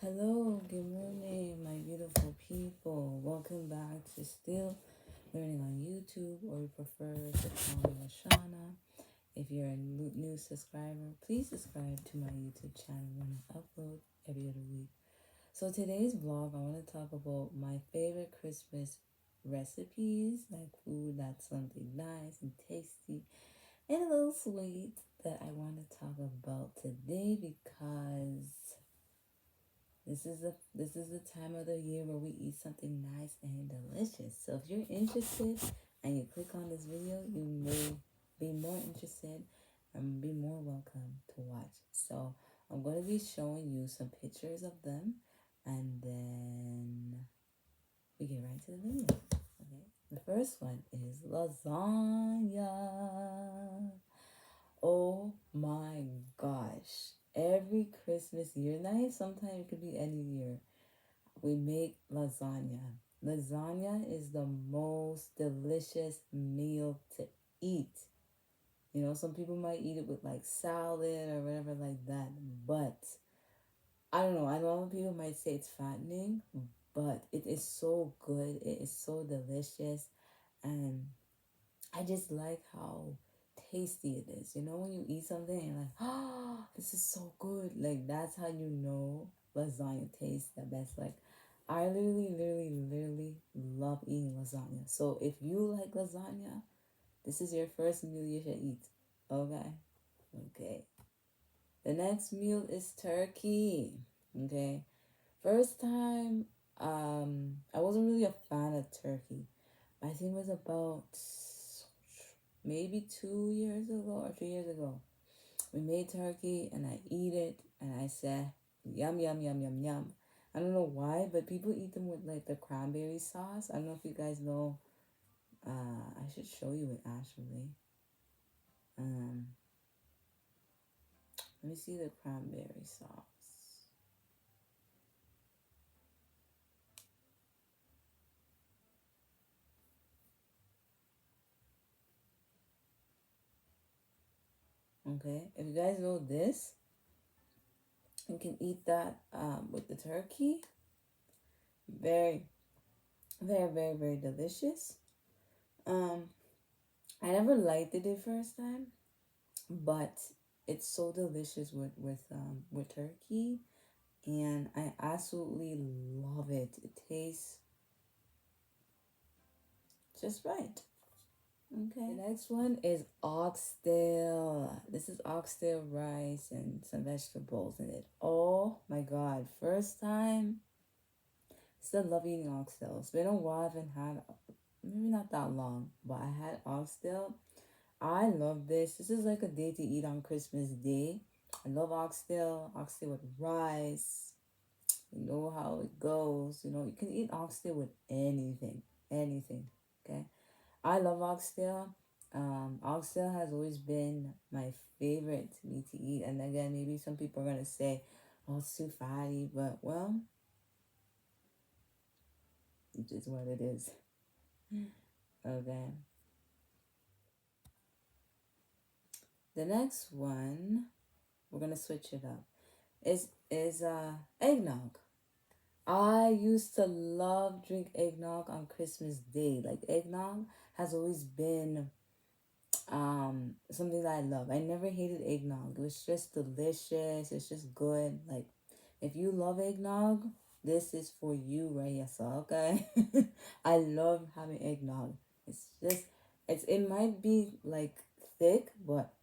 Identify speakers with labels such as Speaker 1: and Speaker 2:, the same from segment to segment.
Speaker 1: Hello, good morning, my beautiful people. Welcome back to Still Learning on YouTube, or you prefer to call me Ashana. If you're a new subscriber, please subscribe to my YouTube channel when I upload every other week. So today's vlog, I want to talk about my favorite Christmas recipes, like food that's something nice and tasty and a little sweet that I want to talk about today because this is the time of the year where we eat something nice and delicious. So if you're interested and you click on this video, you may be more interested and be more welcome to watch. So I'm going to be showing you some pictures of them, and then we get right to the video. Okay. The first one is lasagna. Oh my gosh. Every Christmas year, night, sometimes it could be any year, we make lasagna. Lasagna is the most delicious meal to eat. You know, some people might eat it with like salad or whatever like that, but I don't know. I know other people might say it's fattening, but it is so good. It is so delicious, and I just like how tasty it is. You know, when you eat something and you're like, oh, this is so good. Like, that's how you know lasagna tastes the best. Like, I literally love eating lasagna. So if you like lasagna, this is your first meal you should eat. Okay? Okay. The next meal is turkey. Okay? First time, I wasn't really a fan of turkey. I think it was about maybe 2 years ago or 3 years ago. We made turkey and I eat it and I said, yum, yum, yum, yum, yum. I don't know why, but people eat them with like the cranberry sauce. I don't know if you guys know. I should show you it actually. Um, Let me see the cranberry sauce. Okay, if you guys know this, you can eat that with the turkey. Very, very delicious. Um, I never liked it the first time, but it's so delicious with turkey, and I absolutely love it. It tastes just right. Okay. The next one is oxtail. This is oxtail rice and some vegetables in it. Oh my god! First time, still love eating oxtail. It's been a while. I haven't had, maybe not that long, but I had oxtail. I love this. This is like a day to eat on Christmas Day. I love oxtail. Oxtail with rice. You know how it goes. You know, you can eat oxtail with anything. Anything. Okay. I love oxtail. Oxtail has always been my favorite meat to eat. And again, maybe some people are gonna say, "Oh, it's too fatty," but well, it's just what it is. Okay. The next one, we're gonna switch it up. Is eggnog. I used to love drink eggnog on Christmas Day. Like eggnog has always been something that I love. I never hated eggnog. It was just delicious. It's just good. Like if you love eggnog, this is for you right here. So okay. I love having eggnog. It's just it might be like thick, but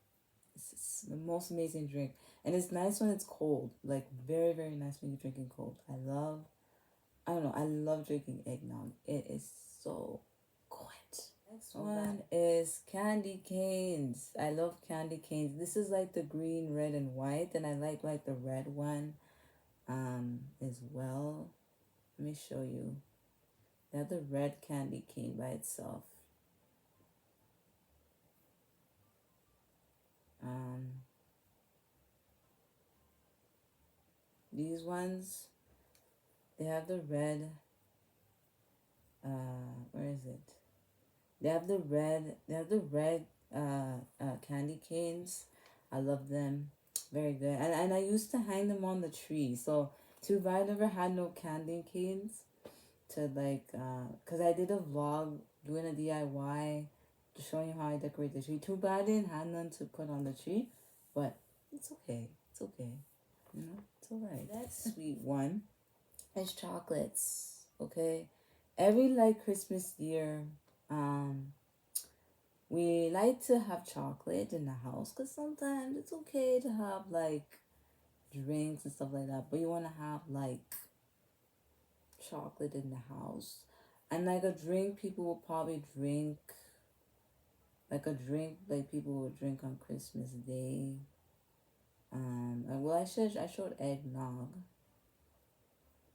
Speaker 1: it's the most amazing drink. And it's nice when it's cold. Like very nice when you're drinking cold. I don't know, I love drinking eggnog. It is so good. Next one is candy canes. I love candy canes. This is like the green, red, and white, and I like the red one as well. Let me show you. They have the red candy cane by itself. Um, these ones, they have the red. Where is it? They have the red. They have the red candy canes. I love them. Very good. And I used to hang them on the tree. So Too bad I never had no candy canes to like, cause I did a vlog doing a DIY, just showing you how I decorate the tree. Too bad I didn't have none to put on the tree, but it's okay. It's okay. You know, it's alright. That sweet one is chocolates. Okay, every like Christmas year, um, we like to have chocolate in the house because sometimes it's okay to have like drinks and stuff like that, but you want to have like chocolate in the house. And like a drink, people will probably drink like a drink like people would drink on Christmas Day. And well, I showed eggnog.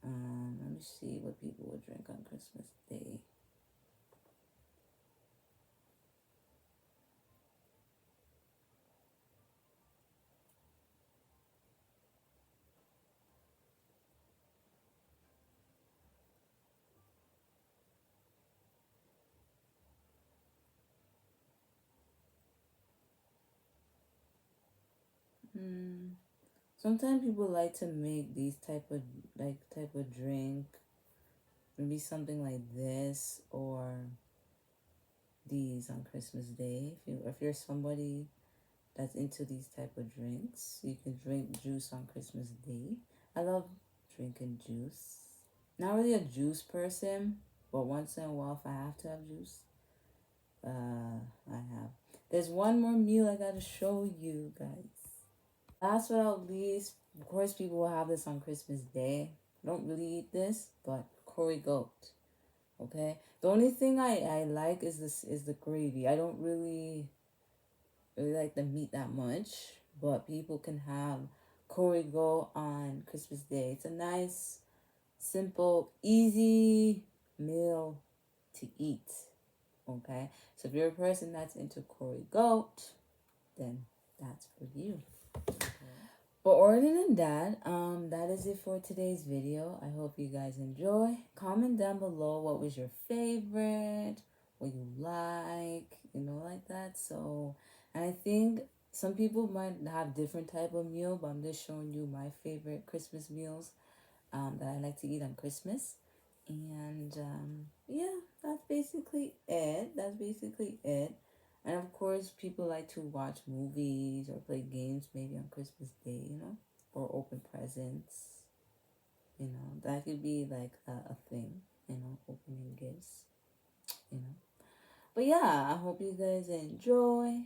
Speaker 1: Let me see what people would drink on Christmas Day. Hmm. Sometimes people like to make these type of drink. Maybe something like this or these on Christmas Day. If you're somebody that's into these type of drinks, you can drink juice on Christmas Day. I love drinking juice. Not really a juice person, but once in a while, if I have to have juice, I have. There's one more meal I gotta show you guys. Last but not least, of course, people will have this on Christmas Day. I don't really eat this, but curry goat. Okay. The only thing I like is the gravy. I don't really like the meat that much, but people can have curry goat on Christmas Day. It's a nice, simple, easy meal to eat. Okay. So if you're a person that's into curry goat, then that's for you. But other than that, that is it for today's video. I hope you guys enjoy. Comment down below what was your favorite, what you like, like that. So, and I think some people might have different type of meal, but I'm just showing you my favorite Christmas meals that I like to eat on Christmas. And yeah, that's basically it. That's basically it. And of course, people like to watch movies or play games maybe on Christmas Day, or open presents. That could be like a thing, opening gifts, you know. But yeah, I hope you guys enjoy.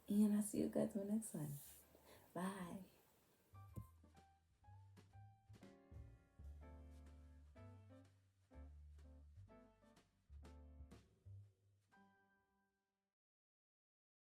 Speaker 1: And I'll see you guys on the next one. Bye.